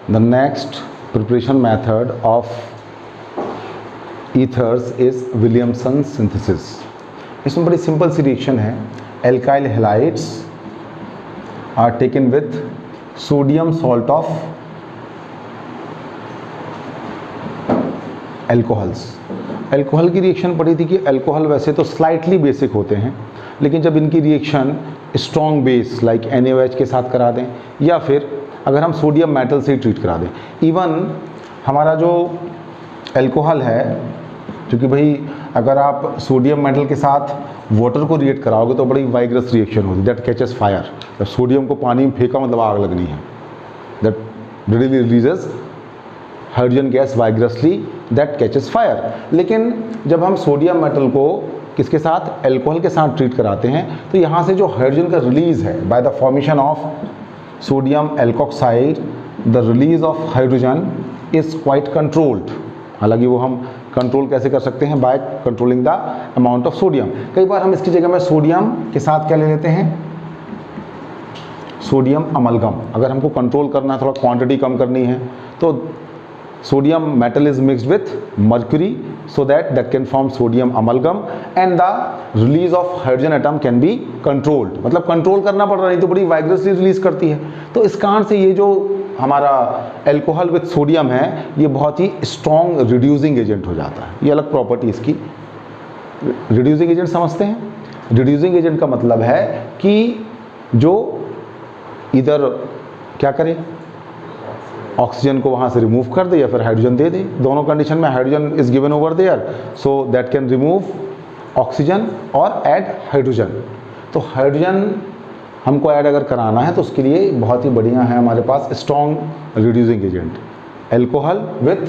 The next preparation method of ethers is Williamson synthesis. इसमें बड़ी simple सी reaction है. Alkyl halides are taken with sodium salt of alcohols. Alcohol की reaction पढ़ी थी कि alcohol वैसे तो स्लाइटली बेसिक होते हैं, लेकिन जब इनकी reaction strong base like NaOH के साथ करा दें या फिर अगर हम सोडियम मेटल से ही ट्रीट करा दें. इवन हमारा जो अल्कोहल है, क्योंकि भाई अगर आप सोडियम मेटल के साथ वाटर को रिएक्ट कराओगे तो बड़ी वाइग्रस रिएक्शन होती है, दैट कैचेस फायर. जब सोडियम को पानी में फेंका मतलब आग लगनी है, that readily releases hydrogen gas vigorously, that catches fire. लेकिन जब हम सोडियम मेटल को किसके साथ, अल्कोहल के साथ ट्रीट कराते हैं तो यहाँ से जो हाइड्रोजन का रिलीज है by the formation of sodium alkoxide, the release of hydrogen is quite controlled. हालांकि वो हम कंट्रोल कैसे कर सकते हैं, by controlling the amount of sodium. कई बार हम इसकी जगह में सोडियम के साथ क्या ले लेते हैं, सोडियम अमलगम. अगर हमको कंट्रोल करना है, थोड़ा क्वांटिटी कम करनी है, तो sodium metal is mixed with mercury so that can form sodium amalgam and the release of hydrogen atom can be controlled. मतलब कंट्रोल करना पड़ रहा, नहीं तो बड़ी वाइग्रसली रिलीज करती है. तो इस कारण से ये जो हमारा अल्कोहल विथ सोडियम है ये बहुत ही स्ट्रॉन्ग रिड्यूसिंग एजेंट हो जाता है. ये अलग प्रॉपर्टी इसकी. रिड्यूसिंग एजेंट समझते हैं. रिड्यूसिंग एजेंट का मतलब है कि जो इधर क्या करे, ऑक्सीजन को वहाँ से रिमूव कर दे या फिर हाइड्रोजन दे दे. दोनों कंडीशन में hydrogen is given over there, so that can remove oxygen और ऐड हाइड्रोजन. तो हाइड्रोजन हमको ऐड अगर कराना है तो उसके लिए बहुत ही बढ़िया है हमारे पास strong reducing agent, alcohol with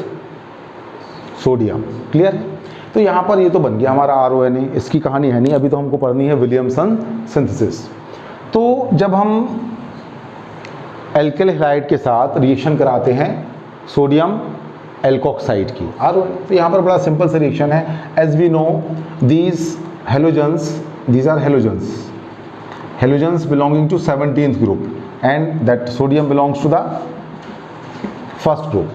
sodium. Clear है. तो यहाँ पर ये तो बन गया हमारा RONA. इसकी कहानी है नहीं, अभी तो हमको पढ़नी है विलियमसन सिंथेसिस. तो जब हम एल्काइल हैलाइड के साथ रिएक्शन कराते हैं सोडियम एल्कोक्साइड की RONA, तो यहाँ पर बड़ा सिंपल सा रिएक्शन है. As we know these halogens, these are halogens belonging to 17th group and that sodium belongs to the first group.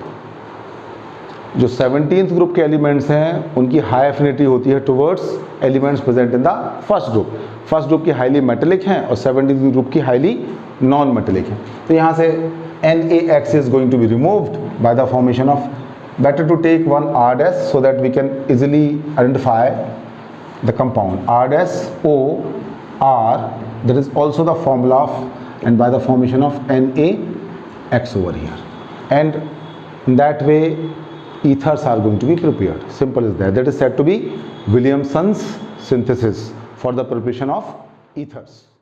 जो 17th ग्रुप के एलिमेंट्स हैं उनकी हाई एफिनिटी होती है towards elements present in the first group. First group की highly metallic हैं और 17th group की हाईली नॉन मेटेलिक है. तो यहाँ से NaX is going to be removed by the formation of, better to take one R- so that we can easily identify the compound. R-O-R, that is also the formula of, and by the formation of NaX over here, and in that way ethers are going to be prepared. Simple as that. That is said to be Williamson's synthesis for the preparation of ethers.